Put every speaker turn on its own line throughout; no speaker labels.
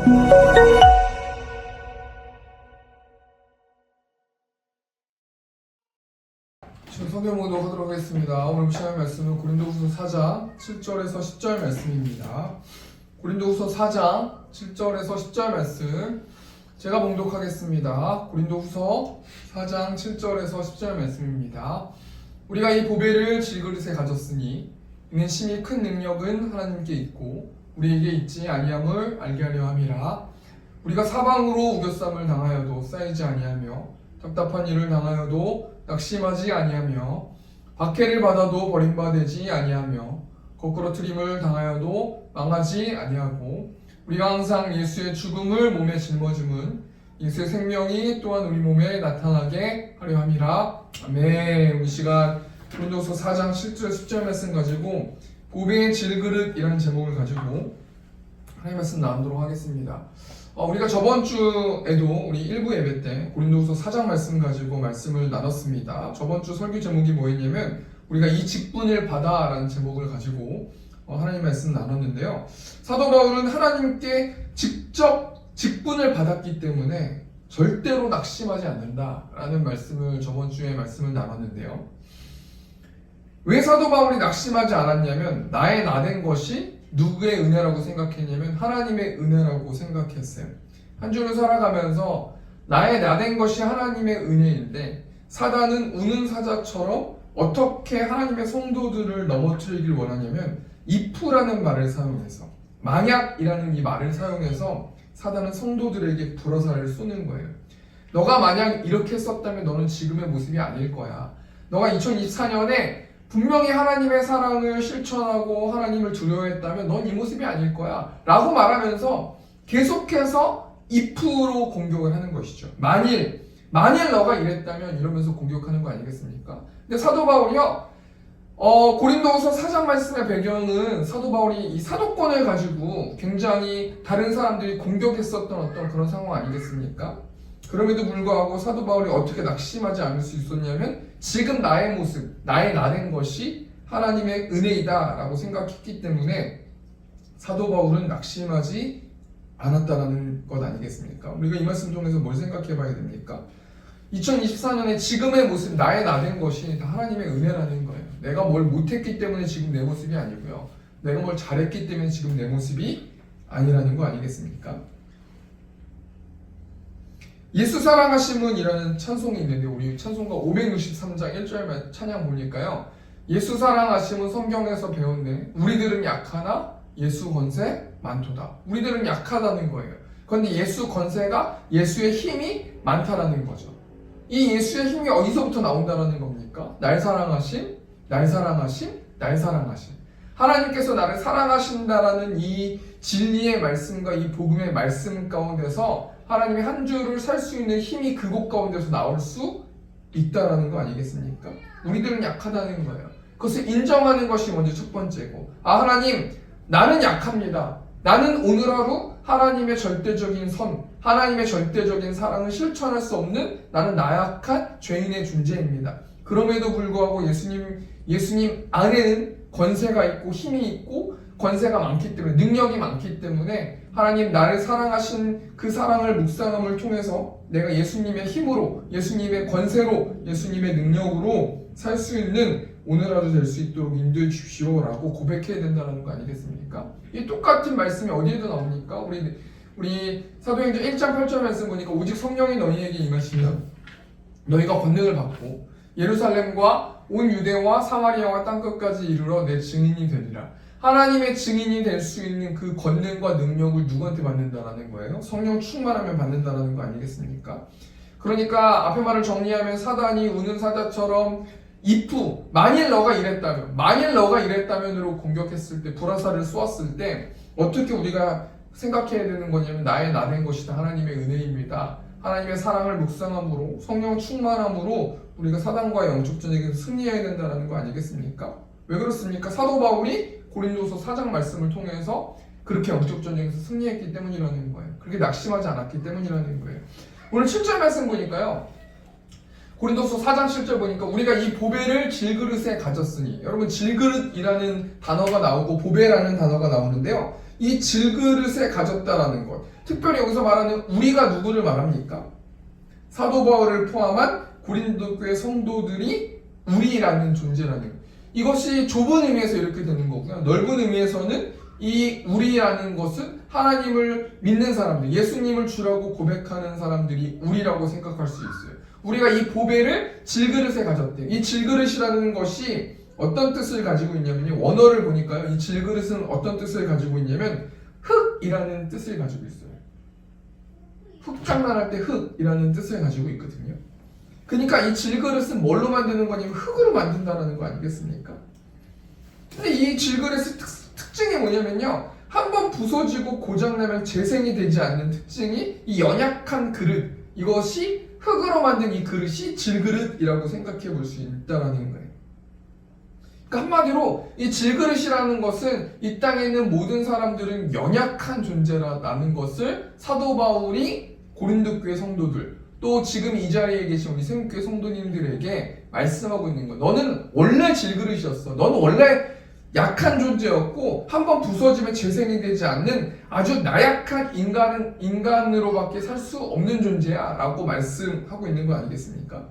지금 성경 공독하도록 하겠습니다. 오늘 시간의 말씀은 고린도후서 4장 7절에서 10절 말씀입니다. 고린도후서 4장 7절에서 10절 말씀 제가 봉독하겠습니다. 고린도후서 4장 7절에서 10절 말씀입니다. 우리가 이 보배를 질그릇에 가졌으니 이는 심히 큰 능력은 하나님께 있고 우리에게 있지 아니함을 알게 하려 함이라. 우리가 사방으로 우겨쌈을 당하여도 쌓이지 아니하며 답답한 일을 당하여도 낙심하지 아니하며 박해를 받아도 버림받지 아니하며 거꾸러뜨림을 당하여도 망하지 아니하고 우리가 항상 예수의 죽음을 몸에 짊어짐은 예수의 생명이 또한 우리 몸에 나타나게 하려 함이라. 아멘. 우리 시간 고린도서 4장 7절 10절 말씀 가지고 보배의 질그릇이라는 제목을 가지고 하나님 말씀 나누도록 하겠습니다. 우리가 저번 주에도 우리 1부 예배 때 고린도후서 4장 말씀 가지고 말씀을 나눴습니다. 저번 주 설교 제목이 뭐였냐면 우리가 이 직분을 받아 라는 제목을 가지고 하나님 말씀 나눴는데요. 사도 바울은 하나님께 직접 직분을 받았기 때문에 절대로 낙심하지 않는다라는 말씀을 저번 주에 말씀을 나눴는데요. 왜 사도 바울이 낙심하지 않았냐면 나의 나된 것이 누구의 은혜라고 생각했냐면 하나님의 은혜라고 생각했어요. 한 주를 살아가면서 나의 나된 것이 하나님의 은혜인데 사단은 우는 사자처럼 어떻게 하나님의 성도들을 넘어뜨리길 원하냐면 if라는 말을 사용해서 만약이라는 이 말을 사용해서 사단은 성도들에게 불화살을 쏘는 거예요. 너가 만약 이렇게 썼다면 너는 지금의 모습이 아닐 거야. 너가 2024년에 분명히 하나님의 사랑을 실천하고 하나님을 두려워했다면 넌 이 모습이 아닐 거야 라고 말하면서 계속해서 if로 공격을 하는 것이죠. 만일 너가 이랬다면 이러면서 공격하는 거 아니겠습니까? 근데 사도 바울이요 고린도후서 4장 말씀의 배경은 사도 바울이 이 사도권을 가지고 굉장히 다른 사람들이 공격했었던 어떤 그런 상황 아니겠습니까? 그럼에도 불구하고 사도 바울이 어떻게 낙심하지 않을 수 있었냐면 지금 나의 모습, 나의 나된 것이 하나님의 은혜이다 라고 생각했기 때문에 사도 바울은 낙심하지 않았다라는 것 아니겠습니까? 우리가 이 말씀 통해서 뭘 생각해 봐야 됩니까? 2024년에 지금의 모습, 나의 나된 것이 다 하나님의 은혜라는 거예요. 내가 뭘 못했기 때문에 지금 내 모습이 아니고요. 내가 뭘 잘했기 때문에 지금 내 모습이 아니라는 거 아니겠습니까? 예수 사랑하심은이라는 찬송이 있는데 우리 찬송가 563장 1절 찬양 보니까요. 예수 사랑하심은 성경에서 배웠네. 우리들은 약하나 예수 권세 많도다. 우리들은 약하다는 거예요. 그런데 예수 권세가 예수의 힘이 많다라는 거죠. 이 예수의 힘이 어디서부터 나온다라는 겁니까? 날 사랑하심, 날 사랑하심, 날 사랑하심. 하나님께서 나를 사랑하신다라는 이 진리의 말씀과 이 복음의 말씀 가운데서 하나님의 한 주를 살 수 있는 힘이 그곳 가운데서 나올 수 있다라는 거 아니겠습니까? 우리들은 약하다는 거예요. 그것을 인정하는 것이 먼저 첫 번째고, 하나님, 나는 약합니다. 나는 오늘 하루 하나님의 절대적인 선, 하나님의 절대적인 사랑을 실천할 수 없는 나는 나약한 죄인의 존재입니다. 그럼에도 불구하고 예수님 안에는 권세가 있고 힘이 있고 권세가 많기 때문에, 능력이 많기 때문에 하나님 나를 사랑하신 그 사랑을 묵상함을 통해서 내가 예수님의 힘으로, 예수님의 권세로, 예수님의 능력으로 살 수 있는 오늘 하루 될 수 있도록 인도해 주십시오 라고 고백해야 된다는 거 아니겠습니까? 이 똑같은 말씀이 어디에도 나옵니까? 우리 사도행전 1장 8절 말씀 보니까 오직 성령이 너희에게 임하시면 너희가 권능을 받고 예루살렘과 온 유대와 사마리아와 땅끝까지 이르러 내 증인이 되리라. 하나님의 증인이 될 수 있는 그 권능과 능력을 누구한테 받는다라는 거예요? 성령 충만하면 받는다라는 거 아니겠습니까? 그러니까 앞에 말을 정리하면 사단이 우는 사자처럼 if, 만일 너가 이랬다면으로 공격했을 때, 불화살을 쏘았을 때 어떻게 우리가 생각해야 되는 거냐면 나의 나된 것이다. 하나님의 은혜입니다. 하나님의 사랑을 묵상함으로, 성령 충만함으로 우리가 사단과의 영적 전쟁에서 승리해야 된다는 거 아니겠습니까? 왜 그렇습니까? 사도 바울이 고린도서 4장 말씀을 통해서 그렇게 영적 전쟁에서 승리했기 때문이라는 거예요. 그렇게 낙심하지 않았기 때문이라는 거예요. 오늘 7절 말씀 보니까요. 고린도서 4장 7절 보니까 우리가 이 보배를 질그릇에 가졌으니, 여러분 질그릇이라는 단어가 나오고 보배라는 단어가 나오는데요. 이 질그릇에 가졌다라는 것. 특별히 여기서 말하는 우리가 누구를 말합니까? 사도 바울을 포함한 고린도 교회 성도들이 우리라는 존재라는 것. 이것이 좁은 의미에서 이렇게 되는 거고요. 넓은 의미에서는 이 우리라는 것은 하나님을 믿는 사람들, 예수님을 주라고 고백하는 사람들이 우리라고 생각할 수 있어요. 우리가 이 보배를 질그릇에 가졌대요. 이 질그릇이라는 것이 어떤 뜻을 가지고 있냐면요. 원어를 보니까요. 이 질그릇은 어떤 뜻을 가지고 있냐면 흙이라는 뜻을 가지고 있어요. 흙장난할 때 흙이라는 뜻을 가지고 있거든요. 그러니까 이 질그릇은 뭘로 만드는 거냐면 흙으로 만든다는 거 아니겠습니까? 근데 이 질그릇의 특징이 뭐냐면요. 한번 부서지고 고장나면 재생이 되지 않는 특징이 이 연약한 그릇, 이것이 흙으로 만든 이 그릇이 질그릇이라고 생각해 볼 수 있다는 거예요. 그러니까 한마디로 이 질그릇이라는 것은 이 땅에 있는 모든 사람들은 연약한 존재라는 것을 사도 바울이 고린도 교회 성도들, 또 지금 이 자리에 계신 우리 세움교회 성도님들에게 말씀하고 있는 거예요. 너는 원래 질그릇이었어. 너는 원래 약한 존재였고 한번 부서지면 재생이 되지 않는 아주 나약한 인간으로밖에 살 수 없는 존재야 라고 말씀하고 있는 거 아니겠습니까?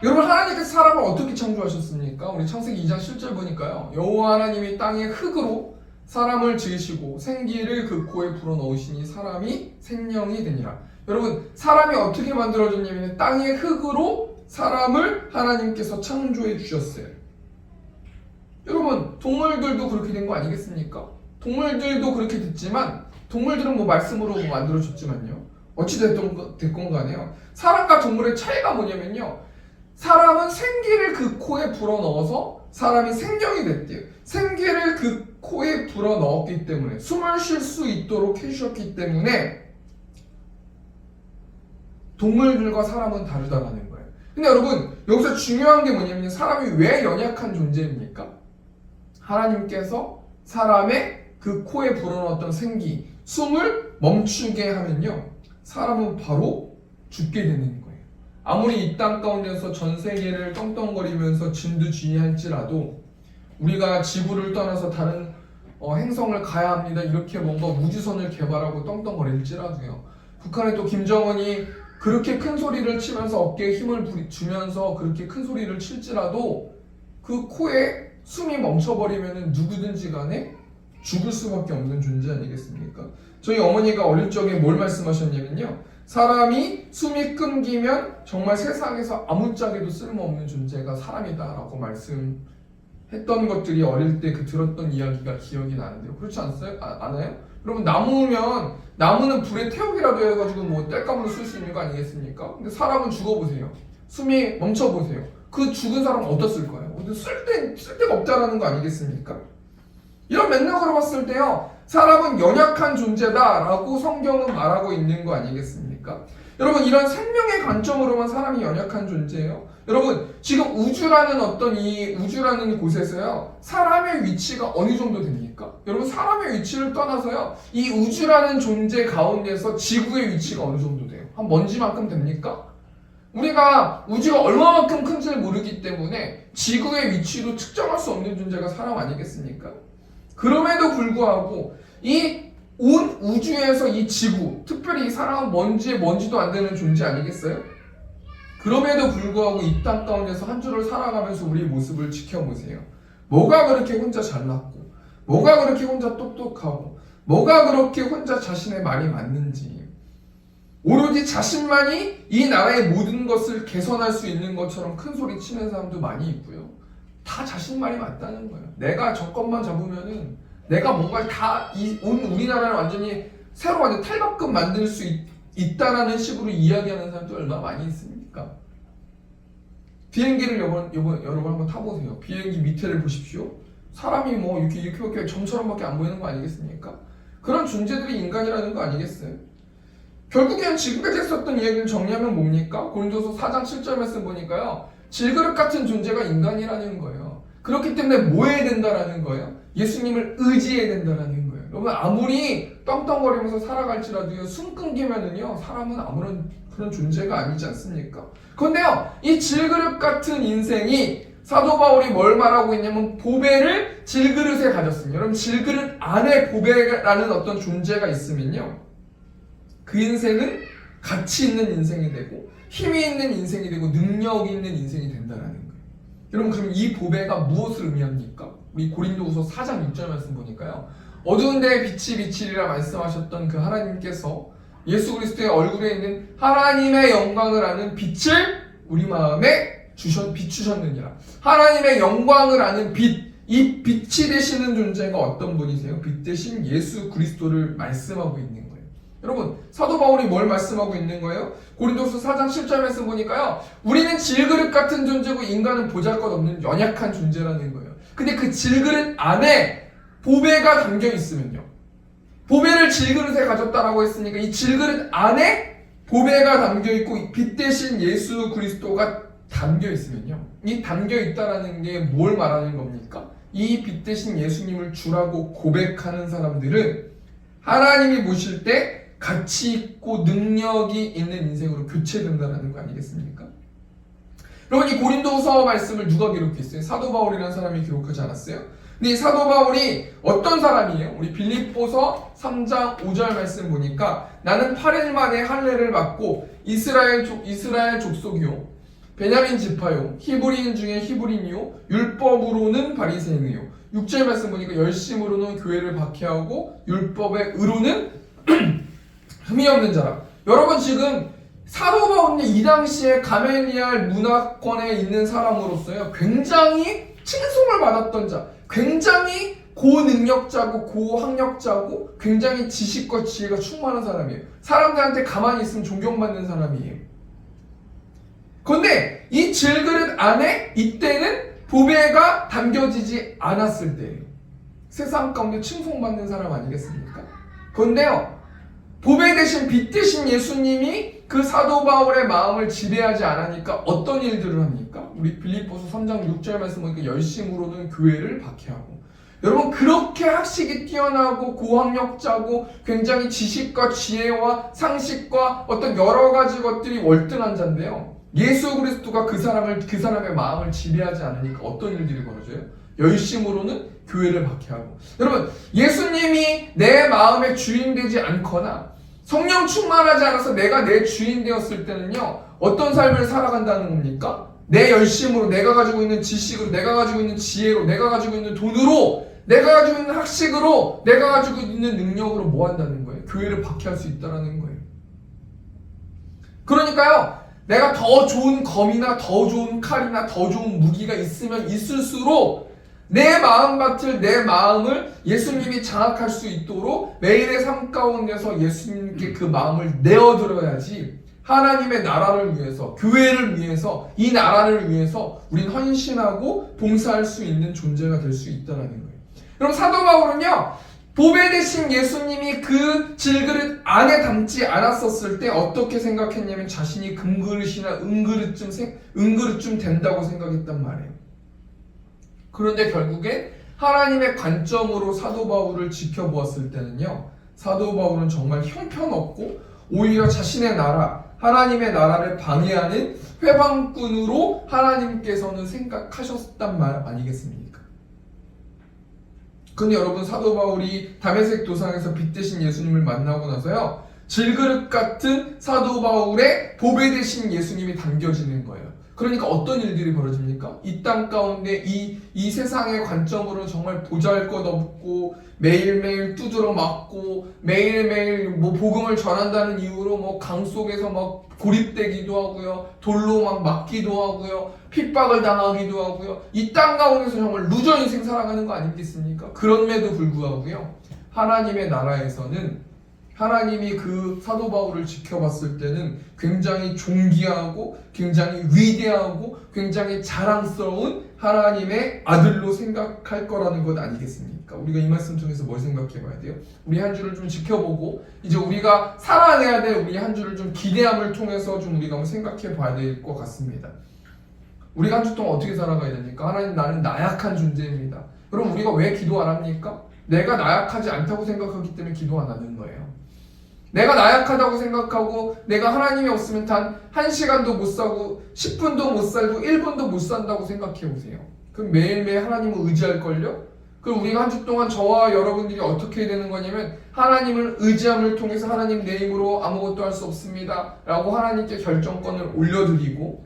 여러분, 하나님께서 사람을 어떻게 창조하셨습니까? 우리 창세기 2장 10절 보니까요, 여호와 하나님이 땅의 흙으로 사람을 지으시고 생기를 그 코에 불어넣으시니 사람이 생명이 되니라. 여러분, 사람이 어떻게 만들어졌냐면 땅의 흙으로 사람을 하나님께서 창조해 주셨어요. 여러분, 동물들도 그렇게 된 거 아니겠습니까? 동물들도 그렇게 됐지만 동물들은 뭐 말씀으로 뭐 만들어졌지만요. 어찌됐건 간에요. 사람과 동물의 차이가 뭐냐면요. 사람은 생기를 그 코에 불어넣어서 사람이 생명이 됐대요. 생기를 그 코에 불어넣었기 때문에 숨을 쉴 수 있도록 해주셨기 때문에 동물들과 사람은 다르다는 거예요. 근데 여러분, 여기서 중요한 게 뭐냐면 사람이 왜 연약한 존재입니까? 하나님께서 사람의 그 코에 불어넣었던 생기, 숨을 멈추게 하면요, 사람은 바로 죽게 되는 거예요. 아무리 이 땅 가운데서 전 세계를 떵떵거리면서 진두지휘할지라도 우리가 지구를 떠나서 다른 행성을 가야 합니다. 이렇게 뭔가 우주선을 개발하고 떵떵거릴지라도요. 북한의 또 김정은이 그렇게 큰 소리를 치면서 어깨에 힘을 주면서 그렇게 큰 소리를 칠지라도 그 코에 숨이 멈춰버리면 누구든지 간에 죽을 수밖에 없는 존재 아니겠습니까? 저희 어머니가 어릴 적에 뭘 말씀하셨냐면요. 사람이 숨이 끊기면 정말 세상에서 아무짝에도 쓸모없는 존재가 사람이다라고 말씀했던 것들이 어릴 때 그 들었던 이야기가 기억이 나는데요. 그렇지 않아요? 여러분, 나무는 불에 태우기라도 해가지고 뭐 땔감으로 쓸 수 있는 거 아니겠습니까? 근데 사람은 죽어보세요. 숨이 멈춰보세요. 그 죽은 사람은 어떻을 거예요? 쓸데가 없다라는 거 아니겠습니까? 이런 맥락으로 봤을 때요, 사람은 연약한 존재다라고 성경은 말하고 있는 거 아니겠습니까? 여러분, 이런 생명의 관점으로만 사람이 연약한 존재예요. 여러분, 지금 우주라는 곳에서요, 사람의 위치가 어느 정도 됩니까? 여러분, 사람의 위치를 떠나서요, 이 우주라는 존재 가운데서 지구의 위치가 어느 정도 돼요? 한 먼지만큼 됩니까? 우리가 우주가 얼마만큼 큰지를 모르기 때문에 지구의 위치도 측정할 수 없는 존재가 사람 아니겠습니까? 그럼에도 불구하고 이 온 우주에서 이 지구, 특별히 이 사람은 먼지도 안 되는 존재 아니겠어요? 그럼에도 불구하고 이 땅 가운데서 한 주를 살아가면서 우리의 모습을 지켜보세요. 뭐가 그렇게 혼자 잘났고, 뭐가 그렇게 혼자 똑똑하고, 뭐가 그렇게 혼자 자신의 말이 맞는지, 오로지 자신만이 이 나라의 모든 것을 개선할 수 있는 것처럼 큰 소리 치는 사람도 많이 있고요. 다 자신 말이 맞다는 거예요. 내가 정권만 잡으면은 내가 뭔가 온 우리나라를 완전히 완전 탈바꿈 만들 수 있다라는 식으로 이야기하는 사람도 얼마나 많이 있습니까? 비행기를 여러분 한번 타보세요. 비행기 밑에를 보십시오. 사람이 뭐 이렇게 점처럼밖에 안 보이는 거 아니겠습니까? 그런 존재들이 인간이라는 거 아니겠어요? 결국엔 지금까지 했었던 이야기를 정리하면 뭡니까? 고린도서 4장 7절 말씀 보니까요, 질그릇 같은 존재가 인간이라는 거예요. 그렇기 때문에 뭐 해야 된다라는 거예요? 예수님을 의지해야 된다라는 거예요. 여러분, 아무리 떵떵거리면서 살아갈지라도요, 숨 끊기면은요, 사람은 아무런 그런 존재가 아니지 않습니까? 그런데요, 이 질그릇 같은 인생이 사도 바울이 뭘 말하고 있냐면 보배를 질그릇에 가졌습니다. 여러분 질그릇 안에 보배라는 어떤 존재가 있으면요, 그 인생은 가치 있는 인생이 되고 힘이 있는 인생이 되고 능력이 있는 인생이 된다라는 거예요. 여러분 그럼 이 보배가 무엇을 의미합니까? 우리 고린도후서 4장 6절 말씀 보니까요, 어두운 데에 빛이 비치리라 말씀하셨던 그 하나님께서 예수 그리스도의 얼굴에 있는 하나님의 영광을 아는 빛을 우리 마음에 비추셨느니라. 하나님의 영광을 아는 빛, 이 빛이 되시는 존재가 어떤 분이세요? 빛 대신 예수 그리스도를 말씀하고 있는 거예요. 여러분 사도 바울이 뭘 말씀하고 있는 거예요? 고린도서 4장 10절 말씀 보니까요, 우리는 질그릇 같은 존재고 인간은 보잘것없는 연약한 존재라는 거예요. 근데 그 질그릇 안에 보배가 담겨 있으면요, 보배를 질그릇에 가졌다라고 했으니까 이 질그릇 안에 보배가 담겨 있고 빛 대신 예수 그리스도가 담겨 있으면요, 이 담겨 있다라는 게 뭘 말하는 겁니까? 이 빛 대신 예수님을 주라고 고백하는 사람들은 하나님이 보실 때 가치 있고 능력이 있는 인생으로 교체된다는 거 아니겠습니까? 여러분 이 고린도서 말씀을 누가 기록했어요? 사도 바울이라는 사람이 기록하지 않았어요? 근데 이 사도 바울이 어떤 사람이에요? 우리 빌립보서 3장 5절 말씀 보니까 나는 8일 만에 할례를 받고 이스라엘 족속이요 베냐민 지파요 히브리인 중에 히브리인이요 율법으로는 바리새인이요 6절 말씀 보니까 열심으로는 교회를 박해하고 율법의 의로는 흠이 없는 자라. 여러분 지금 사도 바울은 이 당시에 가멜리알 문화권에 있는 사람으로서요 굉장히 칭송을 받았던 자, 굉장히 고능력자고 고학력자고 굉장히 지식과 지혜가 충만한 사람이에요. 사람들한테 가만히 있으면 존경받는 사람이에요. 그런데 이 질그릇 안에 이때는 보배가 담겨지지 않았을 때예요. 세상 가운데 칭송받는 사람 아니겠습니까? 그런데요, 보배 대신 빛 대신 예수님이 그 사도 바울의 마음을 지배하지 않으니까 어떤 일들을 합니까? 우리 빌립보서 3장 6절 말씀 보니까 열심으로는 교회를 박해하고. 여러분 그렇게 학식이 뛰어나고 고학력자고 굉장히 지식과 지혜와 상식과 어떤 여러 가지 것들이 월등한 자인데요, 예수 그리스도가 그 사람의 마음을 지배하지 않으니까 어떤 일들이 벌어져요? 열심으로는 교회를 박해하고. 여러분 예수님이 내 마음의 주인 되지 않거나 성령 충만하지 않아서 내가 내 주인 되었을 때는요 어떤 삶을 살아간다는 겁니까? 내 열심으로, 내가 가지고 있는 지식으로, 내가 가지고 있는 지혜로, 내가 가지고 있는 돈으로, 내가 가지고 있는 학식으로, 내가 가지고 있는 능력으로 뭐 한다는 거예요? 교회를 박해할 수 있다는 거예요. 그러니까요, 내가 더 좋은 검이나 더 좋은 칼이나 더 좋은 무기가 있으면 있을수록 내 마음밭을, 내 마음을 예수님이 장악할 수 있도록 매일의 삶 가운데서 예수님께 그 마음을 내어드려야지 하나님의 나라를 위해서, 교회를 위해서, 이 나라를 위해서 우린 헌신하고 봉사할 수 있는 존재가 될 수 있다는 거예요. 그럼 사도 바울은요, 보배 대신 예수님이 그 질그릇 안에 담지 않았었을 때 어떻게 생각했냐면 자신이 금그릇이나 은그릇쯤 된다고 생각했단 말이에요. 그런데 결국에 하나님의 관점으로 사도 바울을 지켜보았을 때는요, 사도 바울은 정말 형편없고 오히려 자신의 나라, 하나님의 나라를 방해하는 회방꾼으로 하나님께서는 생각하셨단 말 아니겠습니까? 근데 여러분 사도 바울이 다메섹 도상에서 빛 대신 예수님을 만나고 나서요, 질그릇 같은 사도 바울의 보배 대신 예수님이 담겨지는 거예요. 그러니까 어떤 일들이 벌어집니까? 이 땅 가운데 이 세상의 관점으로 정말 보잘것없고 매일매일 두드러 맞고 매일매일 뭐 복음을 전한다는 이유로 뭐 강 속에서 막 고립되기도 하고요, 돌로 막 맞기도 하고요, 핍박을 당하기도 하고요, 이 땅 가운데서 정말 루저 인생 살아가는 거 아니겠습니까? 그럼에도 불구하고요, 하나님의 나라에서는 하나님이 그 사도 바울을 지켜봤을 때는 굉장히 존귀하고 굉장히 위대하고 굉장히 자랑스러운 하나님의 아들로 생각할 거라는 것 아니겠습니까? 우리가 이 말씀 통해서 뭘 생각해 봐야 돼요? 우리 한 주를 좀 지켜보고 이제 우리가 살아내야 될 우리 한 주를 좀 기대함을 통해서 좀 우리가 한번 생각해 봐야 될 것 같습니다. 우리가 한 주 동안 어떻게 살아가야 됩니까? 하나님, 나는 나약한 존재입니다. 그럼 우리가 왜 기도 안 합니까? 내가 나약하지 않다고 생각하기 때문에 기도 안 하는 거예요. 내가 나약하다고 생각하고 내가 하나님이 없으면 단 1시간도 못 사고 10분도 못 살고 1분도 못 산다고 생각해 보세요. 그럼 매일매일 하나님을 의지할걸요? 그럼 우리가 한 주 동안 저와 여러분들이 어떻게 되는 거냐면 하나님을 의지함을 통해서 하나님 내 힘으로 아무것도 할 수 없습니다 라고 하나님께 결정권을 올려드리고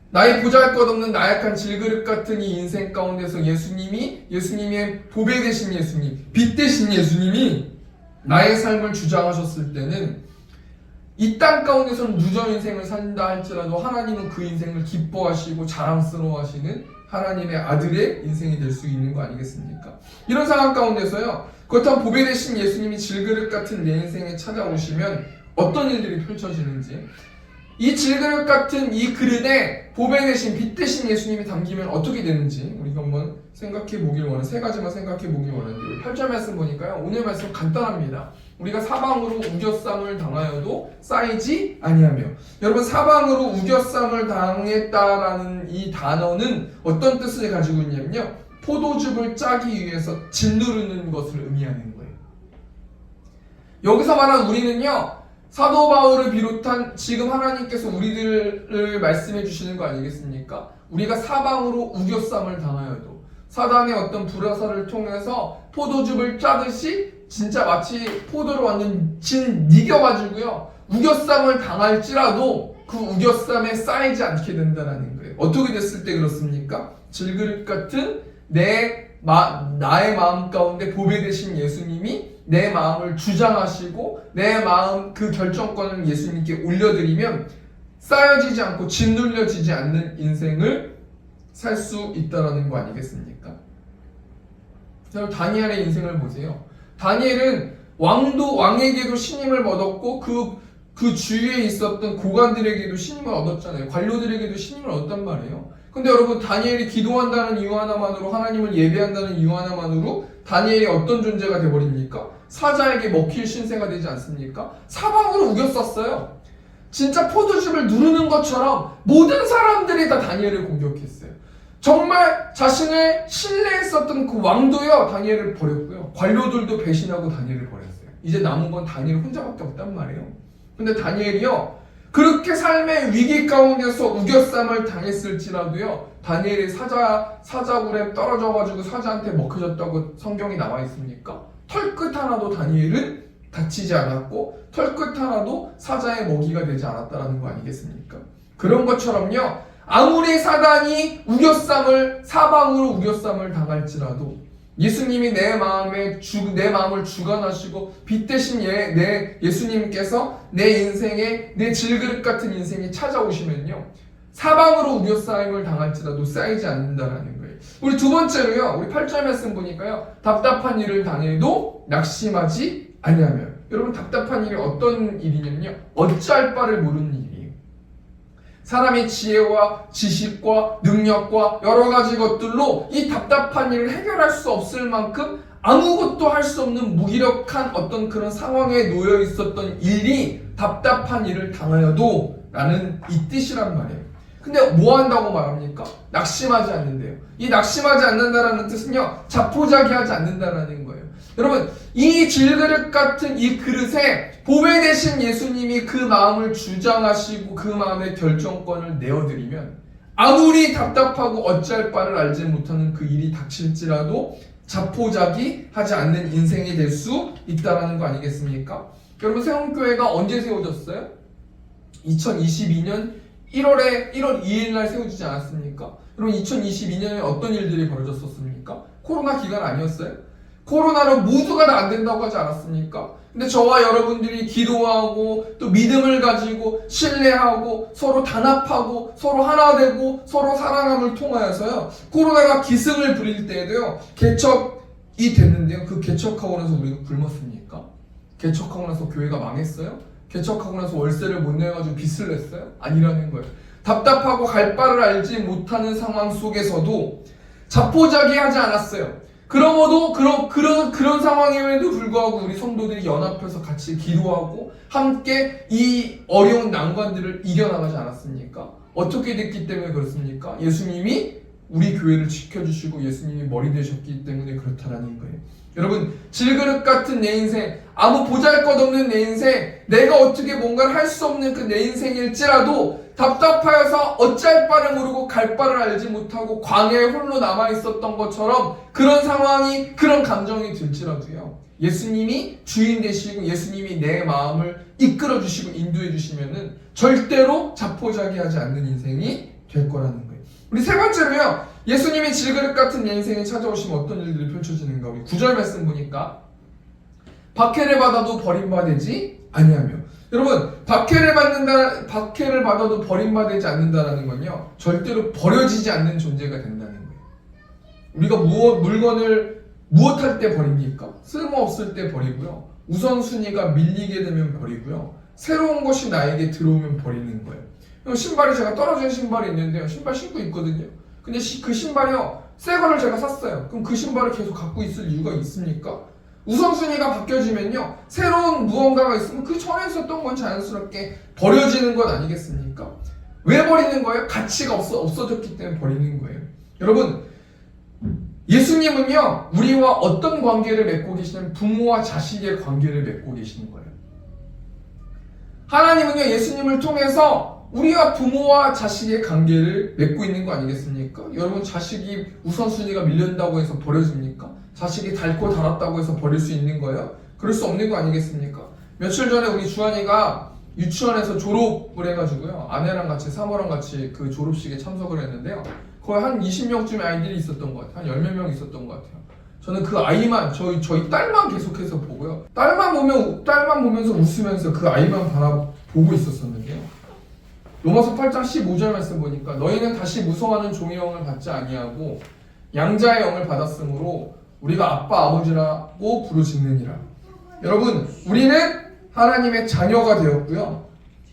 나의 보잘것없는 나약한 질그릇 같은 이 인생 가운데서 예수님의 보배 되신 예수님, 빛 되신 예수님이 나의 삶을 주장하셨을 때는 이 땅 가운데서는 누적 인생을 산다 할지라도 하나님은 그 인생을 기뻐하시고 자랑스러워하시는 하나님의 아들의 인생이 될 수 있는 거 아니겠습니까? 이런 상황 가운데서요, 그렇다면 보배 되신 예수님이 질그릇 같은 내 인생에 찾아오시면 어떤 일들이 펼쳐지는지, 이 질그릇 같은 이 그릇에 보배 되신 빛 되신 예수님이 담기면 어떻게 되는지 우리가 한번 생각해 보길 원해요. 세 가지만 생각해 보길 원하는데 8절 말씀 보니까요, 오늘 말씀 간단합니다. 우리가 사방으로 우겨쌈을 당하여도 쌓이지 아니하며. 여러분, 사방으로 우겨쌈을 당했다라는 이 단어는 어떤 뜻을 가지고 있냐면요, 포도즙을 짜기 위해서 짓누르는 것을 의미하는 거예요. 여기서 말하는 우리는요, 사도 바울을 비롯한 지금 하나님께서 우리들을 말씀해 주시는 거 아니겠습니까? 우리가 사방으로 우겨쌈을 당하여도 사단의 어떤 불화살을 통해서 포도즙을 짜듯이 진짜 마치 포도를 완전 이겨가지고요, 우겨쌈을 당할지라도 그 우겨쌈에 쌓이지 않게 된다는 거예요. 어떻게 됐을 때 그렇습니까? 질그릇 같은 나의 마음 가운데 보배 되신 예수님이 내 마음을 주장하시고 내 마음 그 결정권을 예수님께 올려드리면 쌓여지지 않고 짓눌려지지 않는 인생을 살 수 있다는 거 아니겠습니까? 자, 다니엘의 인생을 보세요. 다니엘은 왕에게도 신임을 얻었고 그 주위에 있었던 고관들에게도 신임을 얻었잖아요. 관료들에게도 신임을 얻었단 말이에요. 근데 여러분, 다니엘이 기도한다는 이유 하나만으로, 하나님을 예배한다는 이유 하나만으로 다니엘이 어떤 존재가 되어버립니까? 사자에게 먹힐 신세가 되지 않습니까? 사방으로 우겼었어요. 진짜 포도즙을 누르는 것처럼 모든 사람들이 다 다니엘을 공격했어요. 정말 자신을 신뢰했었던 그 왕도요, 다니엘을 버렸고요, 관료들도 배신하고 다니엘을 버렸어요. 이제 남은 건 다니엘 혼자밖에 없단 말이에요. 근데 다니엘이요, 그렇게 삶의 위기 가운데서 우겨쌈을 당했을지라도요, 다니엘이 사자굴에 떨어져가지고 사자한테 먹혀졌다고 성경이 나와 있습니까? 털끝 하나도 다니엘은 다치지 않았고 털끝 하나도 사자의 먹이가 되지 않았다는 거 아니겠습니까? 그런 것처럼요, 아무리 사단이 사방으로 우겨쌈을 당할지라도 예수님이 내 마음을 주관하시고 빛 대신 예수님께서 내 인생에, 내 질그릇 같은 인생이 찾아오시면요, 사방으로 우겨싸임을 당할지라도 쌓이지 않는다라는 거예요. 우리 두 번째로요, 우리 8절 말씀 보니까요, 답답한 일을 당해도 낙심하지 아니하며. 여러분, 답답한 일이 어떤 일이냐면요, 어찌할 바를 모르는 일이에요. 사람의 지혜와 지식과 능력과 여러 가지 것들로 이 답답한 일을 해결할 수 없을 만큼 아무것도 할 수 없는 무기력한 어떤 그런 상황에 놓여 있었던 일이 답답한 일을 당하여도 라는 이 뜻이란 말이에요. 근데 뭐 한다고 말합니까? 낙심하지 않는데요. 이 낙심하지 않는다라는 뜻은요, 자포자기하지 않는다라는 거예요. 여러분, 이 질그릇 같은 이 그릇에 보배 되신 예수님이 그 마음을 주장하시고 그 마음의 결정권을 내어드리면 아무리 답답하고 어찌할 바를 알지 못하는 그 일이 닥칠지라도 자포자기하지 않는 인생이 될 수 있다는 거 아니겠습니까? 여러분, 세움교회가 언제 세워졌어요? 2022년 1월 2일 날 세워지지 않았습니까? 여러분, 2022년에 어떤 일들이 벌어졌었습니까? 코로나 기간 아니었어요? 코로나로 모두가 다 안 된다고 하지 않았습니까? 근데 저와 여러분들이 기도하고 또 믿음을 가지고 신뢰하고 서로 단합하고 서로 하나 되고 서로 사랑함을 통하여서요, 코로나가 기승을 부릴 때에도요, 개척이 됐는데요, 그 개척하고 나서 우리가 굶었습니까? 개척하고 나서 교회가 망했어요? 개척하고 나서 월세를 못 내가지고 빚을 냈어요? 아니라는 거예요. 답답하고 갈 바를 알지 못하는 상황 속에서도 자포자기하지 않았어요. 그러고도 그런 상황임에도 불구하고 우리 성도들이 연합해서 같이 기도하고 함께 이 어려운 난관들을 이겨나가지 않았습니까? 어떻게 됐기 때문에 그렇습니까? 예수님이 우리 교회를 지켜주시고 예수님이 머리 되셨기 때문에 그렇다. 그렇다라는 거예요. 여러분, 질그릇 같은 내 인생, 아무 보잘것없는 내 인생, 내가 어떻게 뭔가를 할 수 없는 그 내 인생일지라도 답답하여서 어찌할 바를 모르고 갈 바를 알지 못하고 광야에 홀로 남아있었던 것처럼 그런 상황이, 그런 감정이 들지라도요, 예수님이 주인 되시고 예수님이 내 마음을 이끌어 주시고 인도해 주시면은 절대로 자포자기하지 않는 인생이 될 거라는 거예요. 우리 세 번째로요, 예수님이 질그릇 같은 내 인생에 찾아오시면 어떤 일들이 펼쳐지는가. 우리 9절 말씀 보니까 박해를 받아도 버림받지 아니하며. 여러분, 박해를 받아도 버림받지 않는다라는 건요, 절대로 버려지지 않는 존재가 된다는 거예요. 우리가 물건을 무엇할 때 버립니까? 쓸모없을 때 버리고요, 우선순위가 밀리게 되면 버리고요, 새로운 것이 나에게 들어오면 버리는 거예요. 신발이, 제가 떨어진 신발이 있는데요, 신발 신고 있거든요. 근데 그 신발이요, 새 거를 제가 샀어요. 그럼 그 신발을 계속 갖고 있을 이유가 있습니까? 우선순위가 바뀌어지면요, 새로운 무언가가 있으면 그 전에 있었던 건 자연스럽게 버려지는 것 아니겠습니까? 왜 버리는 거예요? 가치가 없어졌기 때문에 버리는 거예요. 여러분, 예수님은요, 우리와 어떤 관계를 맺고 계시냐면 부모와 자식의 관계를 맺고 계시는 거예요. 하나님은요, 예수님을 통해서 우리가 부모와 자식의 관계를 맺고 있는 거 아니겠습니까? 여러분, 자식이 우선순위가 밀린다고 해서 버려집니까? 자식이 닳고 닳았다고 해서 버릴 수 있는 거예요? 그럴 수 없는 거 아니겠습니까? 며칠 전에 우리 주한이가 유치원에서 졸업을 해가지고요, 아내랑 같이, 사모랑 같이 그 졸업식에 참석을 했는데요, 거의 한 20명쯤의 아이들이 있었던 것 같아요. 한 10몇 명 있었던 것 같아요. 저는 그 아이만, 저희 딸만 계속해서 보고요, 딸만 보면서 웃으면서 그 아이만 바라보고 있었었는데요, 로마서 8장 15절 말씀 보니까 너희는 다시 무서워하는 종의 영을 받지 아니하고 양자의 영을 받았으므로 우리가 아빠 아버지라고 부르짖느니라. 여러분, 우리는 하나님의 자녀가 되었고요,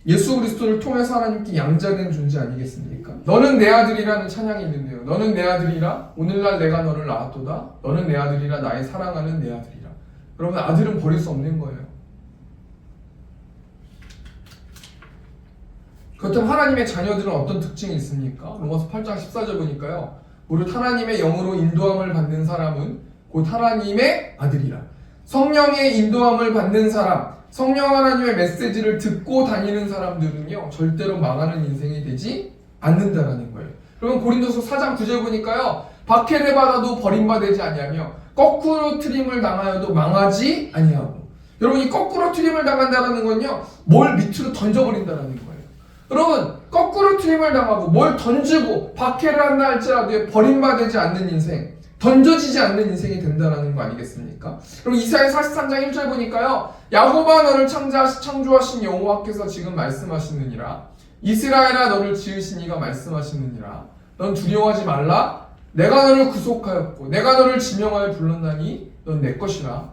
예수 그리스도를 통해서 하나님께 양자된 존재 아니겠습니까? 너는 내 아들이라는 찬양이 있는데요, 너는 내 아들이라, 오늘날 내가 너를 낳았도다, 너는 내 아들이라, 나의 사랑하는 내 아들이라. 여러분, 아들은 버릴 수 없는 거예요. 그렇다면 하나님의 자녀들은 어떤 특징이 있습니까? 로마서 8장 14절 보니까요, 무릇 하나님의 영으로 인도함을 받는 사람은 곧 하나님의 아들이라. 성령의 인도함을 받는 사람, 성령 하나님의 메시지를 듣고 다니는 사람들은요, 절대로 망하는 인생이 되지 않는다라는 거예요. 그러면 고린도서 4장 9절 보니까요, 박해를 받아도 버림받지 아니하며 거꾸로 트림을 당하여도 망하지 아니하고. 여러분, 이 거꾸로 트림을 당한다는 건요, 뭘 밑으로 던져버린다는 거예요. 여러분, 거꾸로 트림을 당하고 뭘 던지고 박해를 한다 할지라도 버림받지 않는 인생, 던져지지 않는 인생이 된다는 거 아니겠습니까? 그럼 이사야 43장 1절 보니까요, 야곱아 너를 창조하신 여호와께서 지금 말씀하시느니라. 이스라엘아 너를 지으신 이가 말씀하시느니라. 넌 두려워하지 말라. 내가 너를 구속하였고 내가 너를 지명하여 불렀나니 넌 내 것이라.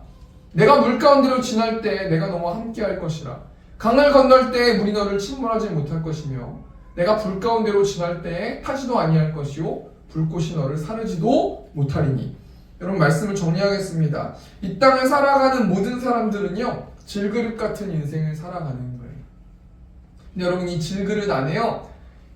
내가 물 가운데로 지날 때 내가 너와 함께 할 것이라. 강을 건널 때 물이 너를 침몰하지 못할 것이며 내가 불 가운데로 지날 때 타지도 아니할 것이요 불꽃이 너를 사르지도 못하리니. 여러분, 말씀을 정리하겠습니다. 이 땅을 살아가는 모든 사람들은요, 질그릇 같은 인생을 살아가는 거예요. 근데 여러분, 이 질그릇 안에요,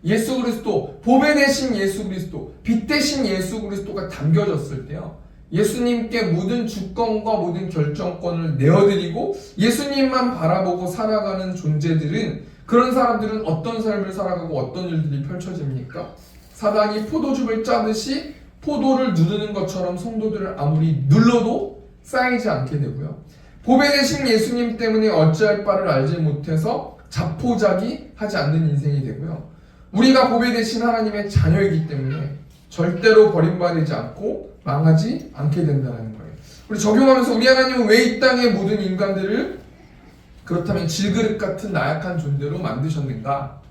예수 그리스도, 보배 대신 예수 그리스도, 빛 대신 예수 그리스도가 담겨졌을 때요, 예수님께 모든 주권과 모든 결정권을 내어드리고 예수님만 바라보고 살아가는 존재들은, 그런 사람들은 어떤 삶을 살아가고 어떤 일들이 펼쳐집니까? 사단이 포도즙을 짜듯이 포도를 누르는 것처럼 성도들을 아무리 눌러도 쌓이지 않게 되고요, 보배 대신 예수님 때문에 어찌할 바를 알지 못해서 자포자기하지 않는 인생이 되고요, 우리가 보배 대신 하나님의 자녀이기 때문에 절대로 버림받지 않고 망하지 않게 된다는 거예요. 우리 적용하면서, 우리 하나님은 왜 이 땅의 모든 인간들을 그렇다면 질그릇 같은 나약한 존재로 만드셨는가?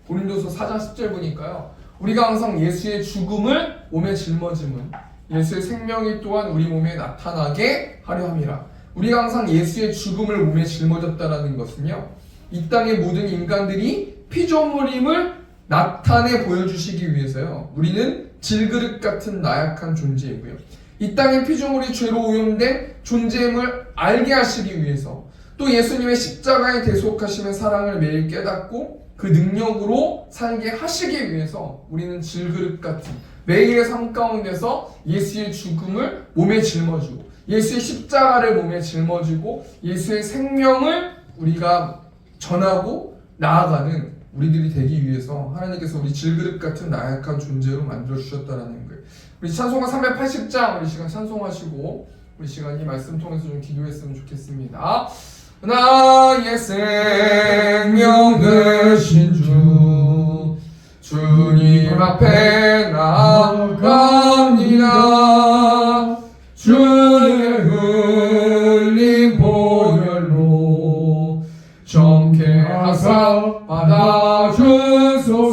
고린도서 4장 10절 보니까요, 우리가 항상 예수의 죽음을 몸에 짊어짐은 예수의 생명이 또한 우리 몸에 나타나게 하려 함이라. 우리가 항상 예수의 죽음을 몸에 짊어졌다는 것은요, 이 땅의 모든 인간들이 피조물임을 나타내 보여주시기 위해서요, 우리는 질그릇 같은 나약한 존재이고요, 이 땅의 피조물이 죄로 오염된 존재임을 알게 하시기 위해서, 또 예수님의 십자가에 대속하심의 사랑을 매일 깨닫고 그 능력으로 살게 하시기 위해서 우리는 질그릇 같은 매일의 삶 가운데서 예수의 죽음을 몸에 짊어지고 예수의 십자가를 몸에 짊어지고 예수의 생명을 우리가 전하고 나아가는 우리들이 되기 위해서 하나님께서 우리 질그릇 같은 나약한 존재로 만들어 주셨다라는 거예요. 우리 찬송가 380장 우리 시간 찬송하시고 우리 시간 이 말씀 통해서 좀 기도했으면 좋겠습니다. 나의 생명 되신 주 주님 앞에 나아갑니다. 주의 흘린 보혈로 정케 하사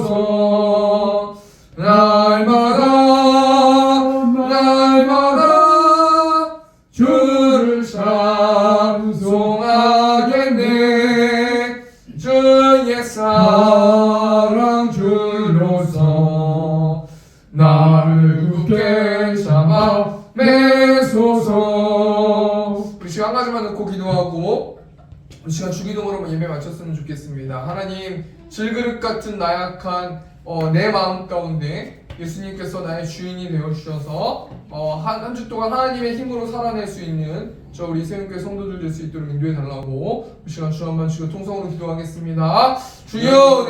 받아주소서. 날마다 주를 찬송하겠네. 주의 사랑 주로서 나를 굳게 잡아 매소서. 우리 시간 한 가지만 넣고 기도하고 우리 시간 주기도문으로 예배 마쳤으면 좋겠습니다. 하나님, 질그릇 같은 나약한 내 마음 가운데 예수님께서 나의 주인이 되어주셔서 한 주 동안 하나님의 힘으로 살아낼 수 있는 저 우리 세운교회 성도들 될 수 있도록 인도해 달라고 이 시간 주 한번 주여 통성으로 기도하겠습니다. 주여